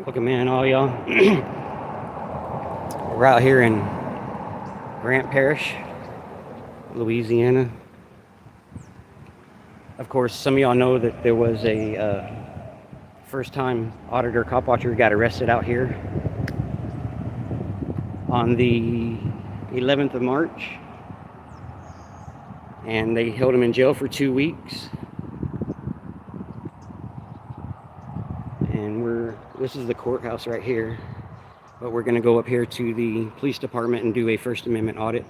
Welcome in, all y'all. We're out here in Grant Parish, Louisiana. Of course, some of y'all know that there was a first-time auditor cop watcher who got arrested out here on the 11th of March, and they held him in jail for 2 weeks. And this is the courthouse right here, but we're going to go up here to the police department and do a First Amendment audit.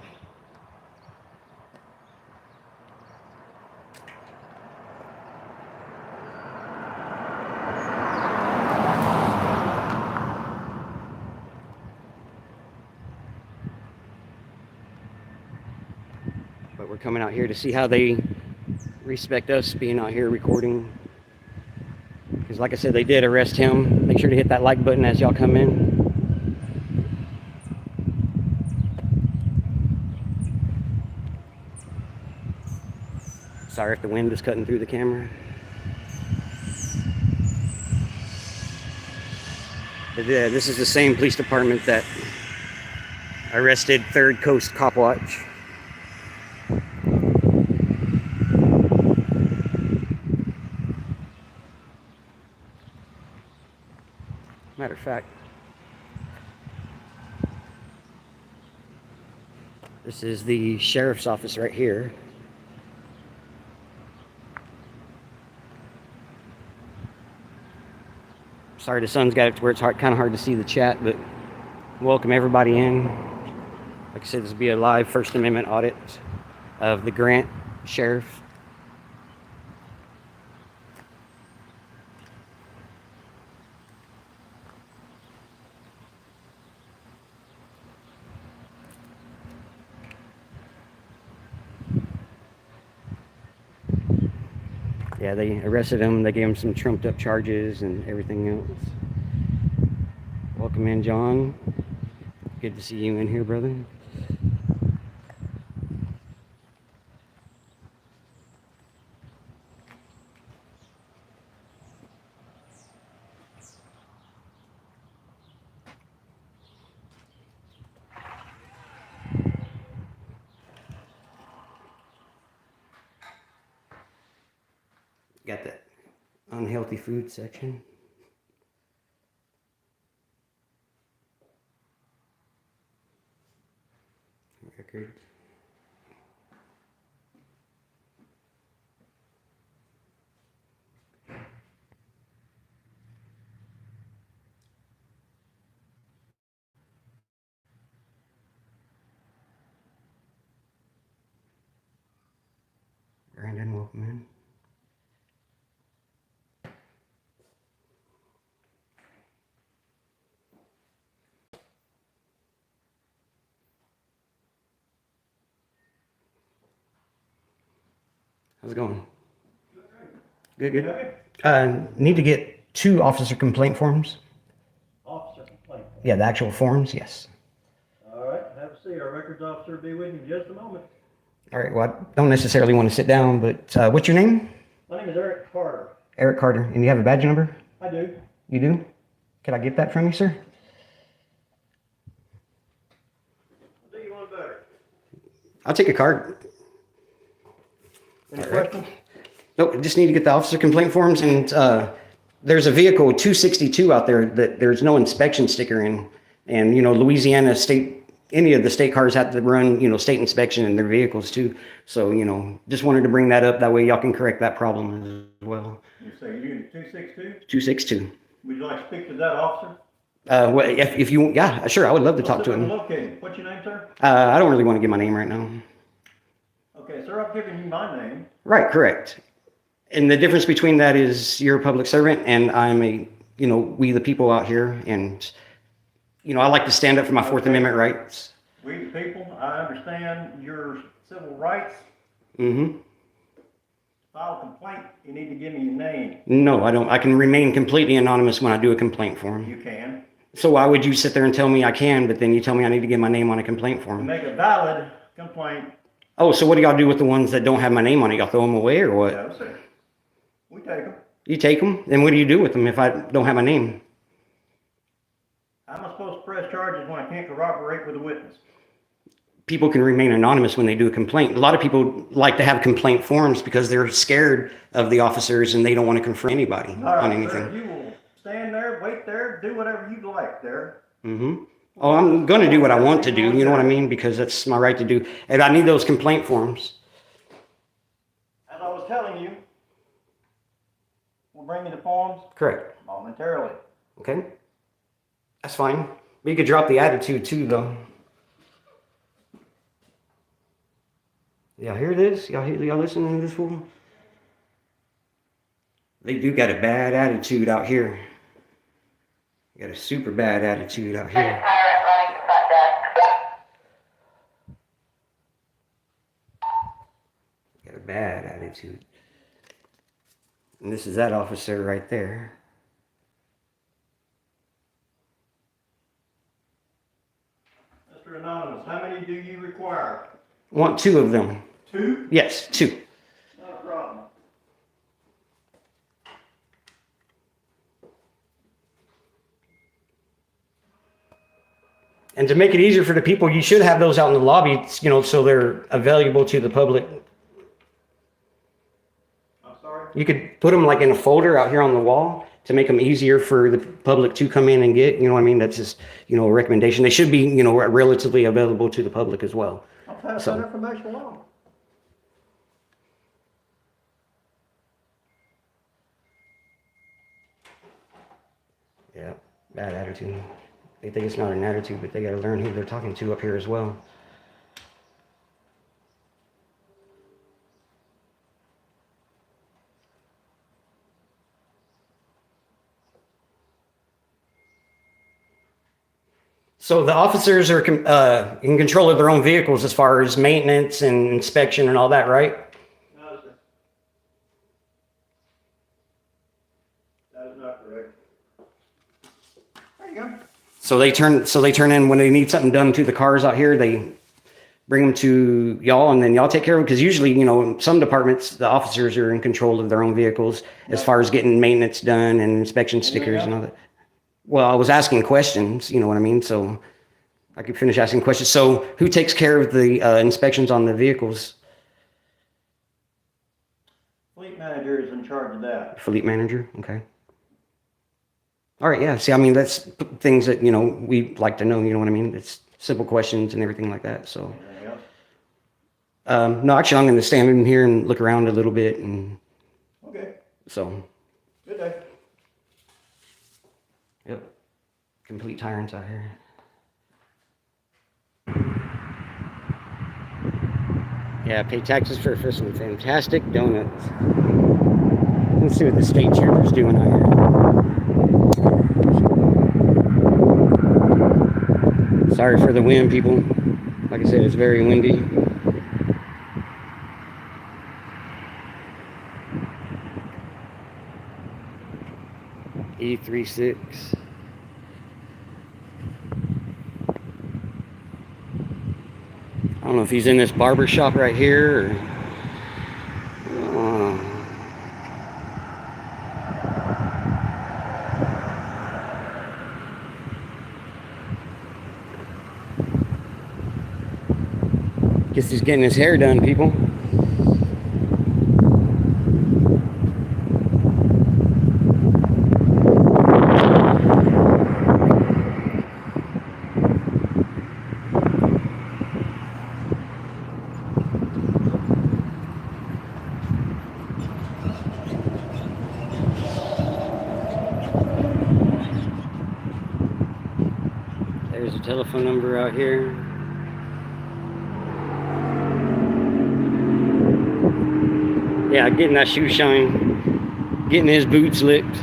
But we're coming out here to see how they respect us being out here recording. Because like I said, they did arrest him. Make sure to hit that like button as y'all come in. Sorry if the wind is cutting through the camera. But yeah, this is the same police department that arrested Third Coast Cop Watch. Matter of fact, this is the sheriff's office right here. Sorry, the sun's got it to where it's kind of hard to see the chat, but welcome everybody in. Like I said, this will be a live First Amendment audit of the Grant Sheriff. Yeah, they arrested him. They gave him some trumped up charges and everything else. Welcome in, John. Good to see you in here, brother. Got that unhealthy food section. Records. Brandon, welcome in. How's it going? Good. Need to get 2 officer complaint forms. Officer complaint. Yeah, the actual forms, yes. All right, have a seat. Our records officer will be with you in just a moment. All right, well, I don't necessarily want to sit down, but what's your name? My name is Eric Carter. Eric Carter. And you have a badge number? I do. You do? Can I get that from you, sir? Do you want better? I'll take a card. Any questions? Nope, just need to get the officer complaint forms, and there's a vehicle 262 out there that there's no inspection sticker in, and Louisiana state, any of the state cars have to run state inspection in their vehicles too. So just wanted to bring that up. That way y'all can correct that problem as well. You say unit 262? 262. Would you like to speak to that officer? Well, if you, yeah, sure, I would love to talk to him. Located. What's your name, sir? I don't really want to give my name right now. Okay, sir, I've given you my name. Right, correct. And the difference between that is you're a public servant and I'm a, we the people out here, and, I like to stand up for my Fourth Amendment rights. We the people, I understand your civil rights. Mm-hmm. File a complaint, you need to give me your name. No, I don't. I can remain completely anonymous when I do a complaint form. You can. So why would you sit there and tell me I can, but then you tell me I need to give my name on a complaint To form? make a valid complaint. Oh, so what do y'all do with the ones that don't have my name on it? Y'all throw them away or what? No, sir. We take them. You take them? Then what do you do with them if I don't have my name? How am I supposed to press charges when I can't corroborate with a witness? People can remain anonymous when they do a complaint. A lot of people like to have complaint forms because they're scared of the officers and they don't want to confront anybody All right, on sir, anything. you will stand there, wait there, do whatever you like there. Mm-hmm. Oh, I'm going to do what I want to do. You know what I mean? Because that's my right to do. And I need those complaint forms. As I was telling you, we'll bring you the forms Correct. momentarily. Okay. That's fine. But you could drop the attitude too, though. Y'all hear this? Y'all listening to this fool? They do got a bad attitude out here. Got a super bad attitude out here. Got a bad attitude. And this is that officer right there. Mr. Anonymous, how many do you require? Want 2 of them. 2? Yes, 2. Not a problem. And to make it easier for the people, you should have those out in the lobby, you know, so they're available to the public. I'm sorry? You could put them like in a folder out here on the wall to make them easier for the public to come in and get, you know what I mean? That's just, you know, a recommendation. They should be, you know, relatively available to the public as well. I'll pass So- that information along. Yeah, bad attitude. They think it's not an attitude, but they got to learn who they're talking to up here as well. So the officers are in control of their own vehicles as far as maintenance and inspection and all that, right? No, sir. That is not correct. There you go. So they turn in when they need something done to the cars out here. They bring them to y'all, and then y'all take care of it. Because usually, you know, in some departments, the officers are in control of their own vehicles as far as getting maintenance done and inspection stickers and all that. Well, I was asking questions, you know what I mean? So I could finish asking questions. So who takes care of the inspections on the vehicles? Fleet manager is in charge of that. Fleet manager? Okay. All right, yeah. See, I mean, that's things that, you know, we like to know, you know what I mean? It's simple questions and everything like that, so. Anything else? No, actually, I'm going to stand in here and look around a little bit, and Okay. so. Good day. Yep. Complete tyrants out here. Yeah, pay taxes for some fantastic donuts. Let's see what the state trooper's doing out here. Sorry for the wind, people. Like I said, it's very windy. E36. I don't know if he's in this barber shop right here or... Guess he's getting his hair done, people. There's a telephone number out here. Yeah, getting that shoe shine, getting his boots licked.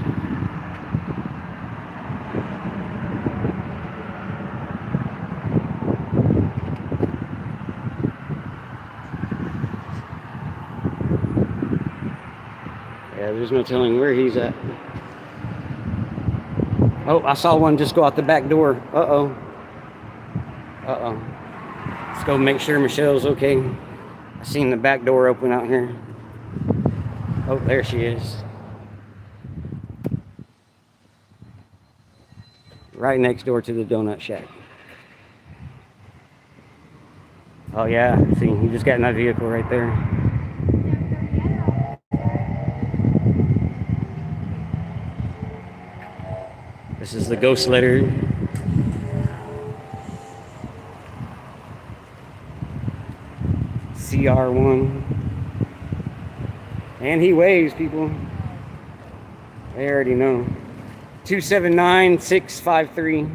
Yeah, there's no telling where he's at. Oh, I saw one just go out the back door. Uh-oh. Uh-oh. Let's go make sure Michelle's okay. I seen the back door open out here. Oh, there she is. Right next door to the donut shack. Oh yeah, see, he just got in that vehicle right there. This is the ghost letter. CR1. And he weighs, people. They already know. 279653.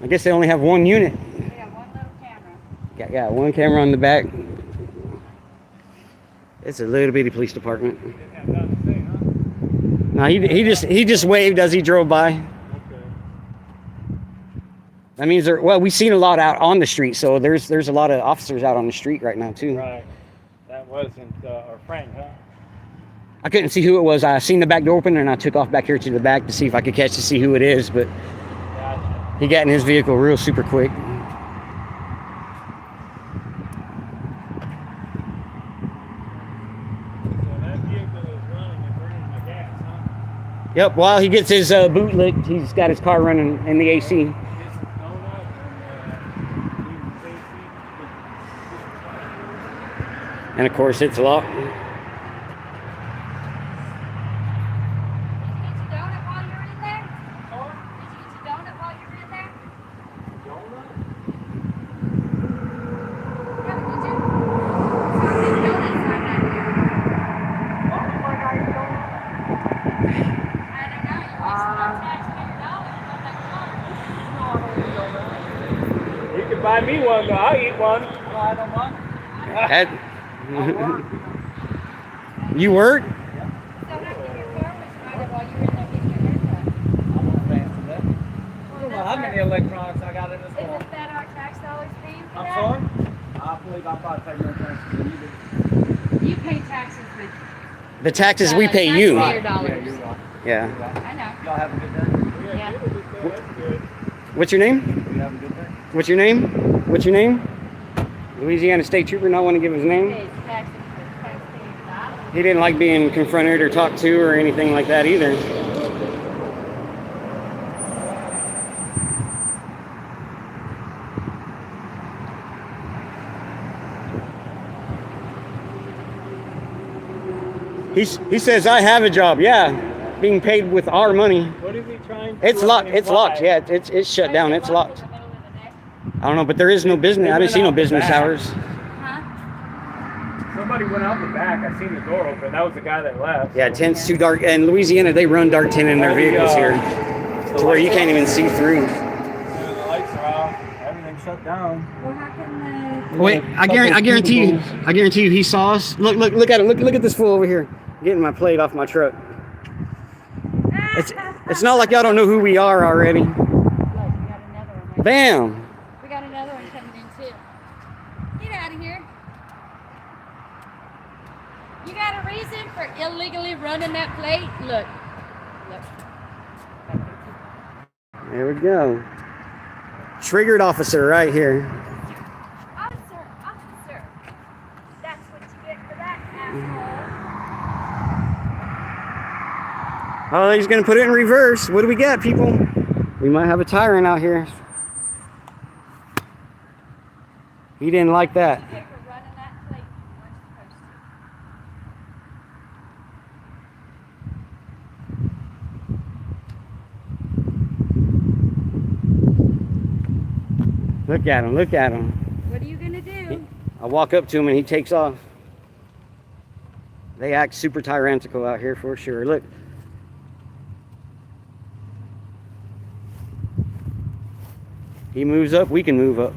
I guess they only have one unit. Yeah, one little camera. Yeah, one camera on the back. It's a little bitty police department. No, he just waved as he drove by. That means we've seen a lot out on the street, so there's a lot of officers out on the street right now too. Right. That wasn't our friend, huh? I couldn't see who it was. I seen the back door open and I took off back here to the back to see if I could see who it is, but Gotcha. he got in his vehicle real super quick. So that vehicle is running and burning my gas, huh? Yep, while he gets his boot licked, he's got his car running in the AC. And of course, it's locked. Did you get your donut while you were in there? Or Did you get your donut while you were in there? donut? Yeah, did you? So many donuts right now. I don't know. You wasted our taxpayer dollars on that car. You can buy me one, but I'll eat one. No, I don't want. You work? So how come your car was running while you were in there getting your haircut? I'm not fancy that. I don't know how many electronics I got in this car. Isn't that our tax dollars paying for I'm that? sorry? I believe I probably pay more taxes than you do. You pay taxes with The taxes we pay you. taxpayer Yeah, dollars. you're right. Yeah. You're right. I know. Y'all have a good day? Yeah. That's good. What's your name? You have a good day? What's your name? What's your name? Louisiana State Trooper, not want to give his name. Pays taxes with taxpayer dollars. He didn't like being confronted or talked to or anything like that either. He says, I have a job. Yeah, being paid with our money. What is he trying to It's locked. It's locked. Yeah, it's shut down. It's locked. In the middle of the day. I don't know, but there is no business. I didn't see no business hours. Huh? Somebody went out the back. I seen the door open. That was the guy that left. Yeah, tent's too dark. And Louisiana, they run dark tent in their vehicles here, to where you can't even see through. The lights are off. Everything's shut down. Well, how come Wait, I guarantee you, he saw us. Look at him. Look at this fool over here, getting my plate off my truck. It's not like y'all don't know who we are already. Look, we got another one. Right Bam. We got another one coming in too. Get out of here. You got a reason for illegally running that plate? Look. There we go. Triggered officer right here. Officer. That's what you get for that, asshole. Oh, he's gonna put it in reverse. What do we got, people? We might have a tyrant out here. He didn't like that. You get for running that plate. You weren't supposed to. Look at him. Look at him. What are you gonna do? I walk up to him and he takes off. They act super tyrannical out here for sure. Look. He moves up, we can move up.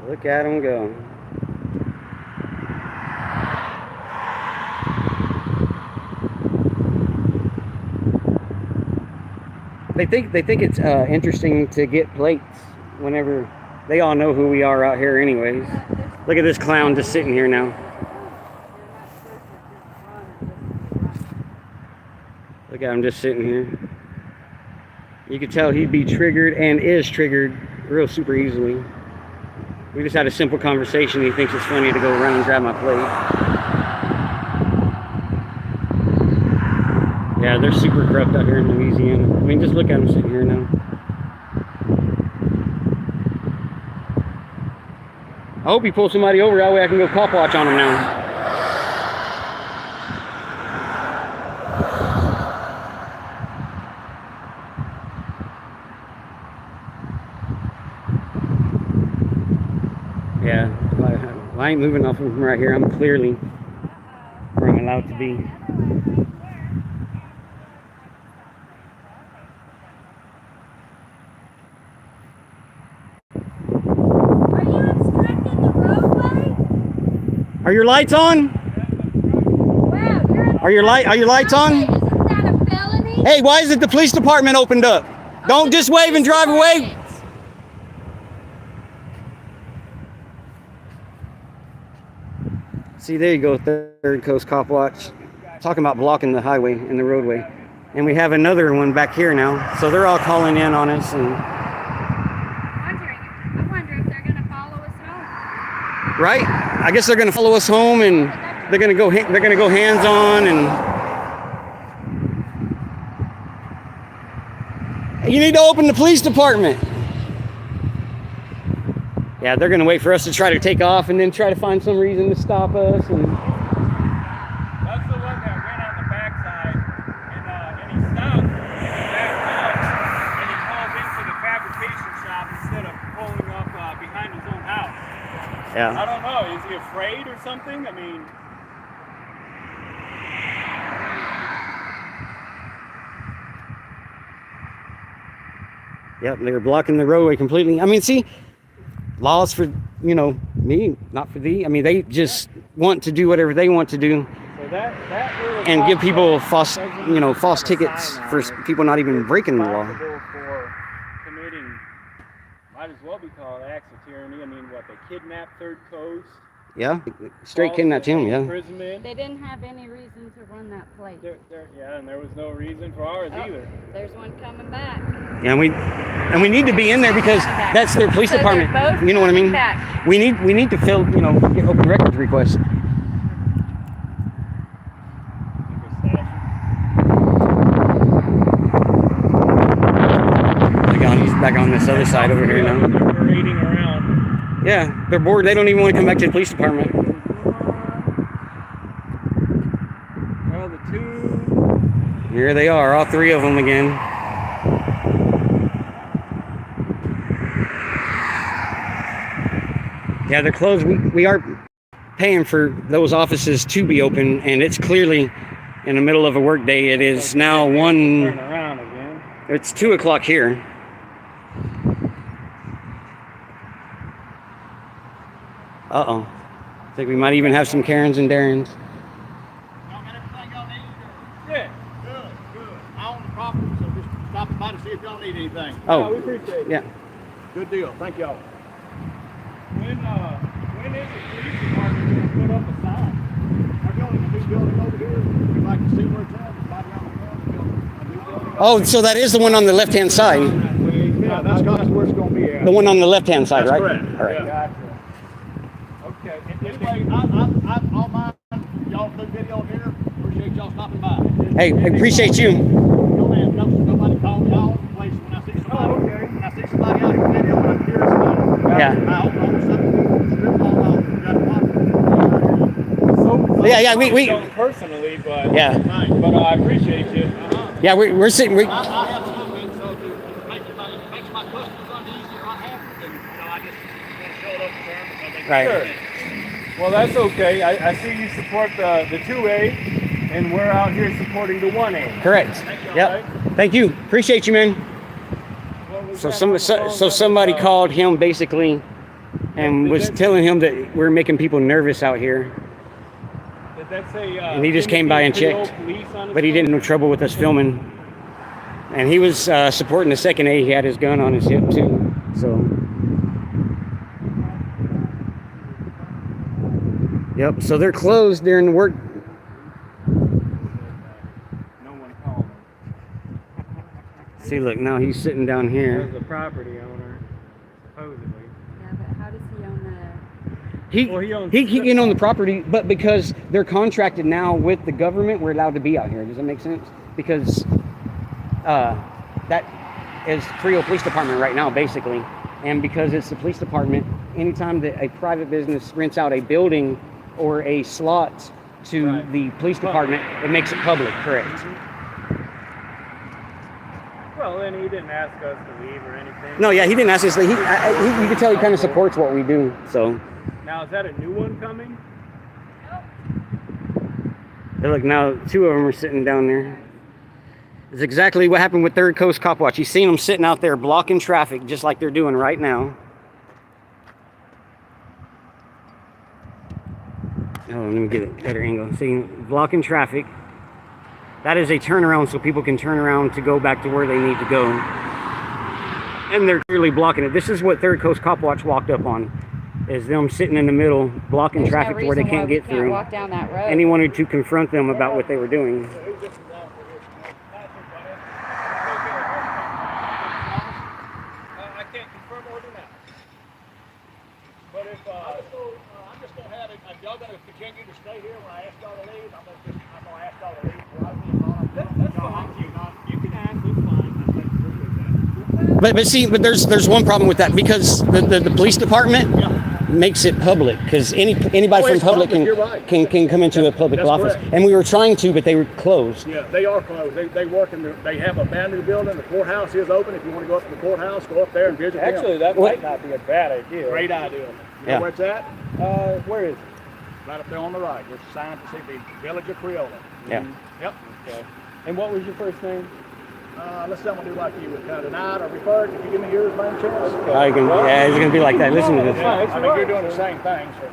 Look at him go. They think it's interesting to get plates whenever they all know who we are out here anyways. Look at this clown just sitting here now. Look at him just sitting here. You could tell he'd be triggered and is triggered real super easily. We just had a simple conversation. He thinks it's funny to go run and grab my plate. Yeah, they're super corrupt out here in Louisiana. I mean, just look at them sitting here now. I hope he pulls somebody over. That way I can go cop watch on him now. Yeah, well, I ain't moving off from right here. I'm clearly where I'm allowed to be. Are your lights on? Wow, Are your lights on? Isn't that a felony? Hey, why is it the police department opened up? Don't just wave and drive away. See, there you go, Third Coast Cop Watch. Talking about blocking the highway and the roadway. And we have another one back here now. So they're all calling in on us. And I wonder if they're going to follow us home. right? I guess they're going to follow us home, and they're going to go hands on. And you need to open the police department. Yeah, they're going to wait for us to try to take off and then try to find some reason to stop us. And That's the one that ran on the backside, and he stopped, backed up, and he called into the fabrication shop instead of pulling up behind his own house. yeah. I don't know. Is he afraid or something? I mean, Yep, they were blocking the roadway completely. I mean, see, laws for, me, not for thee. I mean, they just want to do whatever they want to do so that little and give people box false, false tickets for people not even breaking the law. responsible for committing, might as well be called acts of tyranny. I mean, what, they kidnapped Third Coast? Yeah, straight kidnapped him, yeah. Imprisonment. They didn't have any reason to run that plate. Yeah, and there was no reason for ours either. There's one coming back. Yeah, and we need to be in there because that's their police So they're department. both You know what I mean? back. We need to fill, get open records requests. He's back on this other side over here now. They're parading around. Yeah, they're bored. They don't even want to come back to the police department. Well, the two. Here they are, all three of them again. Yeah, they're closed. We are paying for those offices to be open, and it's clearly in the middle of a work day. It is now Turn around again. It's 2 o'clock here. Uh-oh. I think we might even have some Karens and Darrens. Y'all got everything y'all need? Yeah. Good. I own the property, so just stop by to see if y'all need anything. Oh, we appreciate it. yeah. Good deal. Thank y'all. When is the police department going to put up a sign? We're building a new building over here. We'd like to see where it's at. It's right around the corner. We're building a new building. Oh, so that is the one on the left-hand side. Yeah, that's where it's going to be at. The one on the left-hand side, That's right? correct. All right. Gotcha. Okay. Anyway, all mine, y'all do video here. Appreciate y'all stopping by. Hey, I appreciate you. Nobody called me all over the place when I see somebody. Oh, okay. When I see somebody out here video, I'm curious about it. Yeah. I own something. Strip all out. Yeah, we don't personally, but yeah. But I appreciate you. Yeah, we're sitting. I have something so to make my customers uneasy or unhappy, and I just want to show it up to them because they Right. Sure. Well, that's okay. I see you support the 2A, and we're out here supporting the 1A. Correct. Yep. Thank you. Appreciate you, man. So somebody called him basically and was telling him that we're making people nervous out here. Did that say? And he just came by and checked. But he didn't have no trouble with us filming. And he was supporting the second A. He had his gun on his hip too. So Yep. So they're closed during the work. No one called him. See, look, now he's sitting down There's here. the property owner, supposedly. Yeah, but how does he own He can own the property, but because they're contracted now with the government, we're allowed to be out here. Does that make sense? Because that is Creola Police Department right now, basically. And because it's the police department, anytime that a private business rents out a building or a slot to the police department, it makes it public, correct? Well, then he didn't ask us to leave or anything. No, yeah, he didn't ask us. You can tell he kind of supports what we do, so. Now, is that a new one coming? Hey, look, now 2 of them are sitting down there. It's exactly what happened with Third Coast Cop Watch. You seen them sitting out there blocking traffic just like they're doing right now. Oh, let me get a better angle. See, blocking traffic. That is a turnaround so people can turn around to go back to where they need to go. And they're clearly blocking it. This is what Third Coast Cop Watch walked up on, is them sitting in the middle, blocking traffic to where they can't get through. Walk down that road. And he wanted to confront them about what they were doing. I can't confirm or deny. But if I'm just gonna have it. Y'all gonna continue to stay here when I ask y'all to leave? I'm gonna ask y'all to leave. that's fine. You can ask. That's fine. But there's one problem with that, because the police department makes it public, because anybody from public can come into a public office. Correct. And we were trying to, but they were closed. Yeah, they are closed. They work they have a brand new building. The courthouse is open. If you want to go up to the courthouse, go up there and visit them. Actually, that might not be a bad idea. Great idea. You Yeah. know where it's at? Where is it? Right up there on the right. There's a sign to say the Village of Creola. Yeah. Yep. Okay. And what was your first name? Let's say I'm gonna do like you would deny or refer. If you give me yours, by any chance. It's gonna be like that. Listen to this. Yeah, I mean, you're doing the same thing, so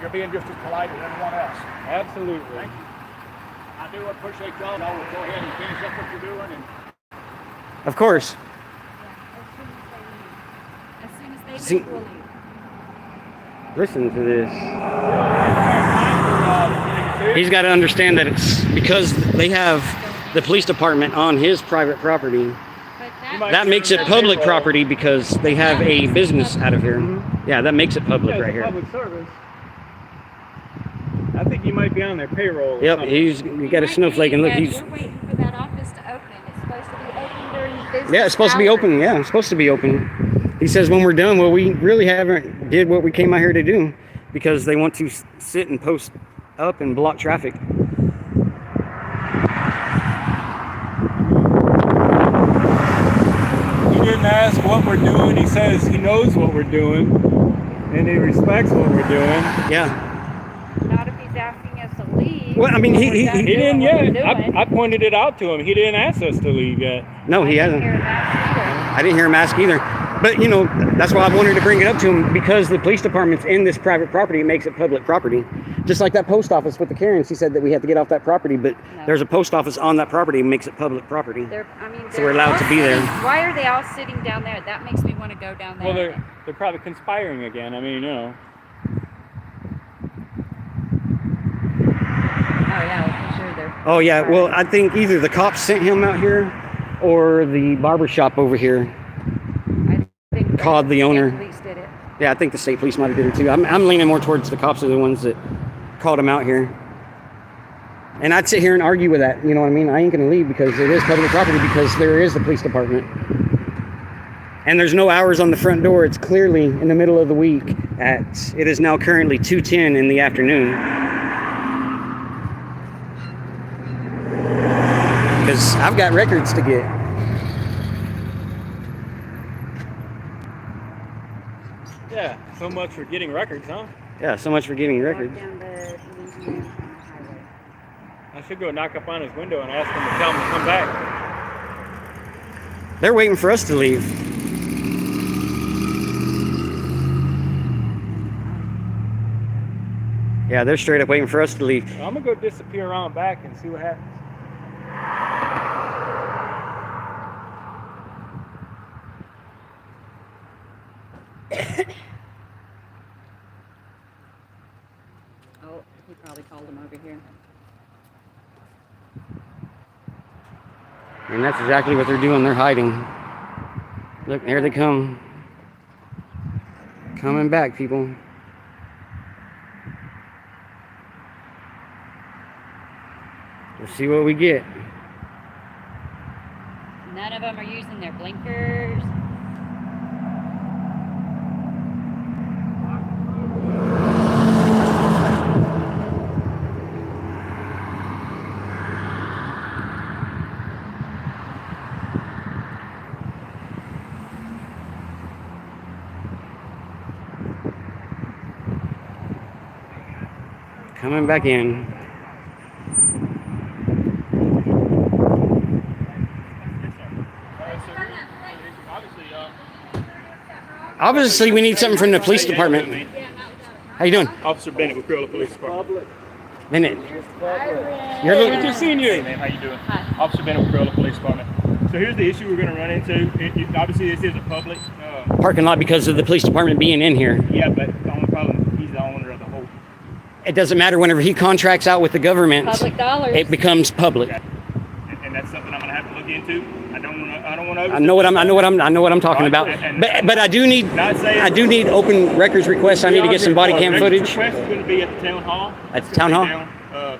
you're being just as polite as everyone else. Absolutely. Thank you. I do appreciate y'all. I will go ahead and finish up what you're doing. And Of course. As soon as they See- leave, we'll leave. Listen to this. He's got to understand that it's because they have the police department on his private property. But That makes it public property because they have a business out of here. Yeah, that makes it public Yeah, right it's a here. public service. I think he might be on their payroll. or Yep, something. you got a snowflake, and look, We're he's. waiting for that office to open. It's supposed to be open during business Yeah, it's supposed to be hours. open. Yeah, it's supposed to be open. He says when we're done, well, we really haven't did what we came out here to do, because they want to sit and post up and block traffic. He didn't ask what we're doing. He says he knows what we're doing, and he respects what we're doing. Yeah. Not if he's asking us to leave. Well, I mean, he He didn't yet. I pointed it out to him. He didn't ask us to leave yet. No, he hasn't. I didn't hear him ask either. But, that's why I wanted to bring it up to him, because the police department's in this private property. It makes it public property. Just like that post office with the Karens. He said that we have to get off that property, but there's a post office on that property. It makes it public property. So we're allowed to be there. Why are they all sitting down there? That makes me want to go down there. Well, they're probably conspiring again. I mean, Oh yeah, for sure they're. Oh, yeah. Well, I think either the cops sent him out here or the barber shop over here I think called the owner. Police did it. Yeah, I think the state police might have did it too. I'm leaning more towards the cops are the ones that called him out here. And I'd sit here and argue with that. You know what I mean? I ain't going to leave because it is public property, because there is the police department. And there's no hours on the front door. It's clearly in the middle of the week it is now currently 2:10 in the afternoon. Because I've got records to get. yeah. So much for getting records, huh? Yeah, so much for getting records. Walk down the Louisiana highway. I should go knock up on his window and ask him to tell him to come back. They're waiting for us to leave. Yeah, they're straight up waiting for us to leave. I'm gonna go disappear around back and see what happens. And that's exactly what they're doing. They're hiding. Look, there they come. Coming back, people. Let's see what we get. None of them are using their blinkers. Coming back in. Obviously, we need something from the police department. How you doing? Officer Bennett with Creola Police Department. Bennett. You're good to see you. Hey, man, how you doing? Hi. Officer Bennett with Creola Police Department. So here's the issue we're going to run into. Obviously, this is a public Parking lot because of the police department being in here. Yeah, but the only problem, he's the owner of the whole. It doesn't matter whenever he contracts out with the government. Public dollars. It becomes public. And that's something I'm going to have to look into. I don't want to. I know what I'm talking about. But I do need open records requests. I need to get some body cam footage. Request is going to be at the town hall. At the town hall? Down,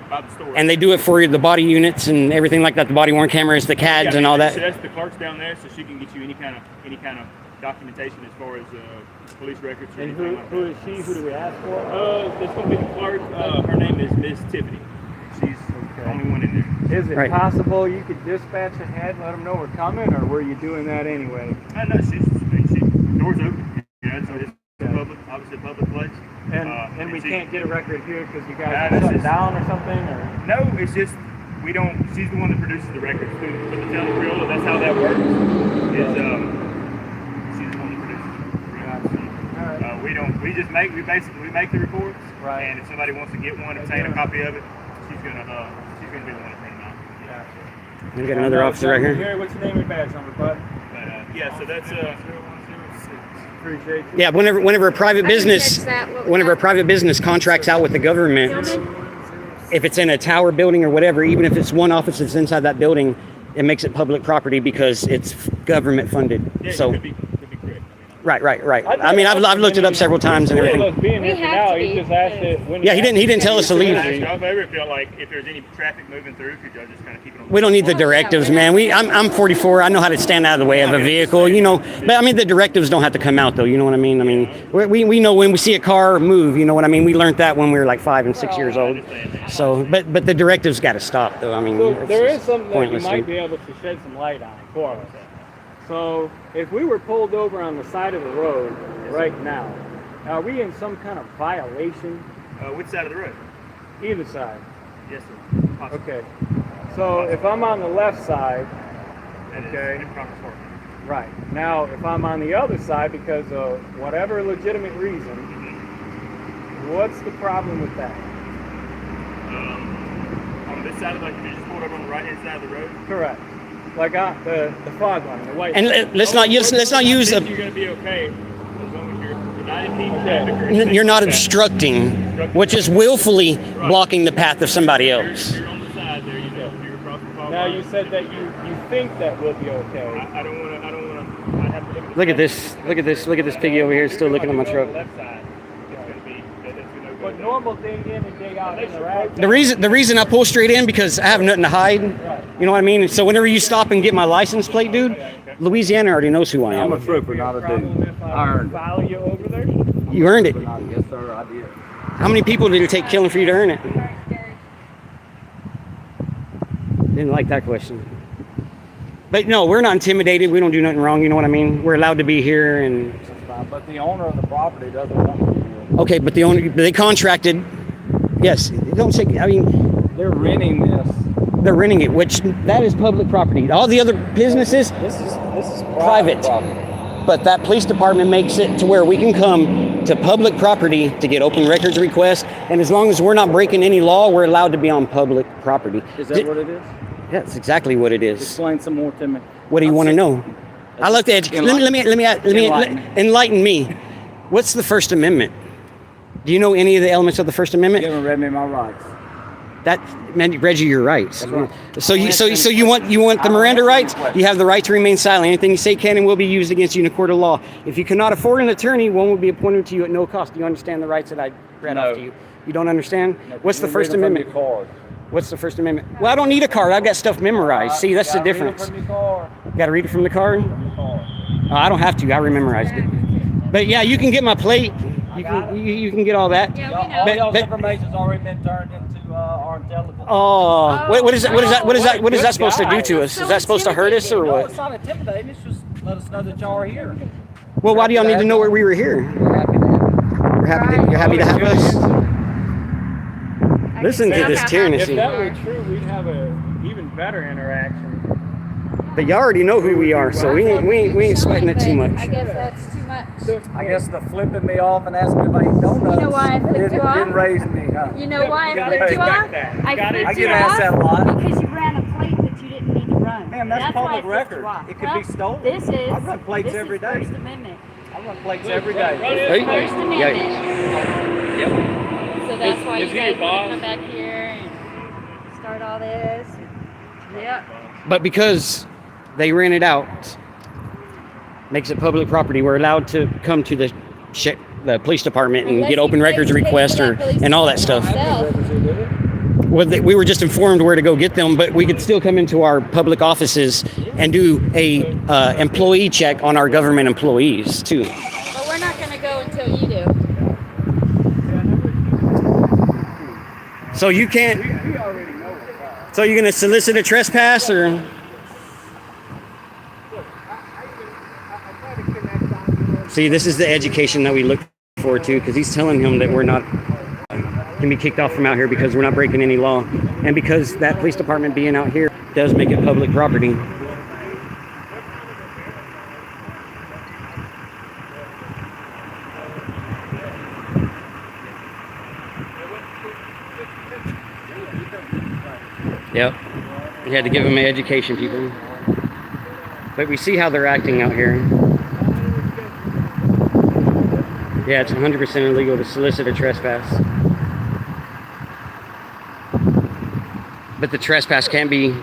by the store. And they do it for the body units and everything like that, the body worn cameras, the CADs and all that. So that's the clerk's down there, so she can get you any kind of documentation as far as police records. Or And who is she? Who do we ask for? It's going to be the clerk. Her name is Miss Tiffany. She's the only one in there. Is it Right. possible you could dispatch ahead, let them know we're coming, or were you doing that anyway? No, she's doors open. So it's obviously a public place. And we can't get a record here because you guys Nah, are that's shutting just- down or something, or? No, it's just we don't. She's the one that produces the records for the town of Creola. That's how that works. Is she's the one that produces it. We basically make the reports. Right. And if somebody wants to get one, obtain a copy of it, she's gonna be the one that print them out. We got another officer right here. Gary, what's your name and badge number, bud? But yeah, so that's Appreciate you. Yeah, whenever a private I can business, catch that. What was whenever a that? private business contracts out with the government, if it's in a tower building or whatever, even if it's one office that's inside that building, it makes it public property because it's government funded. yeah, So could be correct. right. I mean, I've looked it up several times and everything. Being We here for have now, to he be. just asked it when Yeah, he didn't tell us to leave. If ever feel like if there's any traffic moving through, could y'all just kind of keep it on? We don't need the directives, man. I'm 44. I know how to stand out of the way of a vehicle, you know. But I mean, the directives don't have to come out, though. You know what I mean? I mean, we know when we see a car move. You know what I mean? We learned that when we were like 5 and 6 years old. So, but the directives got to stop, though. I mean, So it's there is just something that you pointless. might be able to shed some light on for us. So if we were pulled over on the side of the road right now, are we in some kind of violation? Which side of the road? Either side. Yes, sir. Possible. Okay. So if I'm on the left side, That is Okay. improper parking. right. Now if I'm on the other side because of whatever legitimate reason, what's the problem with that? On this side of the, you just pulled over on the right hand side of the road. Correct. Like the fog line, the white. And let's not use You're a. going to be okay as long as you're not impeding Okay. traffic. Or You're not anything like that. obstructing, which is willfully blocking the path of somebody else. You're on the side there. You're across the fog Now line. you said that you think that will be okay. I don't want to. I have to Look at this. Look at this piggy over here still looking at my truck. Left side. It's going to be. That's going to go. But normal day in and day out interaction. The reason I pull straight in because I have nothing to hide. You know what I mean? So whenever you stop and get my license plate, dude, Louisiana already knows who I I'm a am. trooper, not a dude. I earned it. Follow you over there? You earned it. Yes, sir, I did. How many people did it take killing for you to earn it? Didn't like that question. But no, we're not intimidated. We don't do nothing wrong. You know what I mean? We're allowed to be here and But the owner of the property doesn't want me to. okay, but they contracted. Yes, don't say. I mean, They're renting this. they're renting it, which that is public property. All the other businesses, This is private. property. But that police department makes it to where we can come to public property to get open records requests, and as long as we're not breaking any law, we're allowed to be on public property. Is that what it is? Yeah, that's exactly what it is. Explain some more to me. What do you want to know? I love to educate. Let me enlighten me. What's the First Amendment? Do you know any of the elements of the First You Amendment? haven't read me my rights. That, man, Reggie, you're right. right. So you want the Miranda rights? You have the right to remain silent. Anything you say can and will be used against you in a court of law. If you cannot afford an attorney, one will be appointed to you at no cost. Do you understand the rights that I read No. off to you? You don't understand? What's the You're First reading from Amendment? your card. What's the First Amendment? Well, I don't need a card. I've got stuff memorized. See, that's the Gotta read it difference. from your card. Got to read it from the card? Your card. I don't have to. I memorized it. But yeah, you can get my plate. You can get all that. Yeah, we All know. y'all's but- information's already been turned into our intelligence. Oh, what is that supposed to do to us? So Is that supposed to hurt us or No, what? it's not intimidating. It's just let us know that y'all are here. Well, why do y'all need to know where we were here? We're happy to have you. You're happy to have us? I Listen can to see this how tyranny. happy If you that are. were true, we'd have a even better interaction. But y'all already know who we are, so we ain't sweating it too But I much. guess that's too much. I guess the flipping me off and asking if I eat donuts You know why I flipped you off? didn't raise me, huh? You know why I gotta flipped you respect off? that. I Gotta- flipped I you get asked that a lot. off because you ran a plate that you didn't need to run. Man, that's why public I flipped record. you off. It could be stolen. This is. I run plates this every is day. First Amendment. I run plates every day. Hey. First Amendment. Yep. So that's why is you he guys your boss? want to come back here and start all this. Yep. But because they rent it out, makes it public property, we're allowed to come to the police department and Unless get you open records pay requests for that police and all that stuff. yourself. Well, we were just informed where to go get them, but we could still come into our public offices and do a employee check on our government employees too. But we're not going to go until you do. So you can't. So you're gonna solicit a trespass or? See, this is the education that we look forward to, because he's telling him that we're not can be kicked off from out here because we're not breaking any law, and because that police department being out here does make it public property. Yep. You had to give them an education, people. But we see how they're acting out here. Yeah, it's 100% illegal to solicit a trespass. But the trespass can't be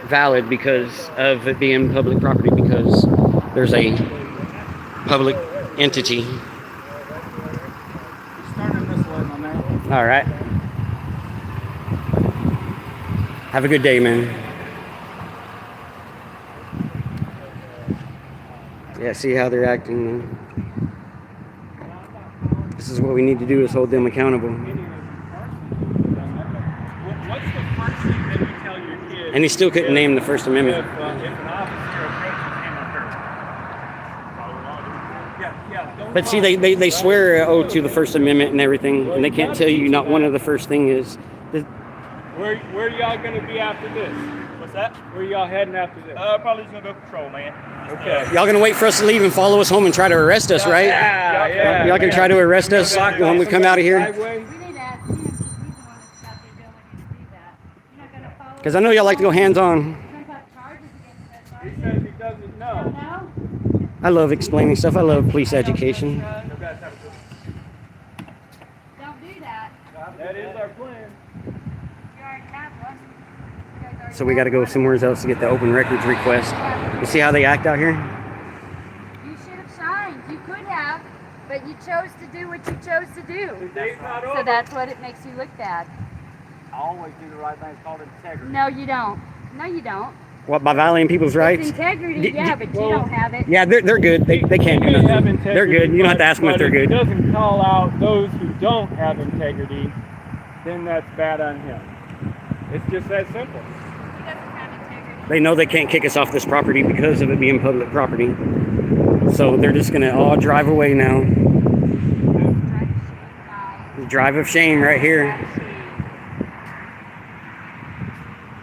valid because of it being public property, because there's a public entity. Starting this way, my man. All right. Have a good day, man. Yeah, see how they're acting, man. This is what we need to do, is hold them accountable. What's the first thing that you tell your kids? And he still couldn't name the First If, Amendment. if an officer approaches him or her. Yeah, don't But see, they swear to the First Amendment and everything, and they can't tell you not one of the first thing is. Where are y'all gonna be after this? What's that? Where y'all heading after this? Probably just gonna go patrol, man. Okay. Y'all gonna wait for us to leave and follow us home and try to arrest us, right? Yeah. Y'all can try to arrest us when we come out of here? Driveway? We need to ask him, because he's the one that's out there telling you to do that. You're not going to follow Because I know y'all like to go hands-on. You're not gonna have charges against us, are He you? says he doesn't know. No? I love explaining stuff. I love police education. Don't do that. That is our plan. You already have one. You guys already So we got to have go one. somewhere else to get the open records request. You see how they act out here? You should have shined. You could have, but you chose to do what you chose to do. Day's not So over. that's what it makes you look bad. I always do the right thing. It's called integrity. No, you don't. No, you don't. What, by violating people's It's rights? integrity, yeah, but you don't have it. Yeah, they're good. They can't do He may have nothing. integrity, They're good. You don't have to ask them if but they're If good. he doesn't call out those who don't have integrity, then that's bad on him. It's just that simple. He doesn't have integrity. They know they can't kick us off this property because of it being public property. So they're just going to all drive away now. Drive of shame right here.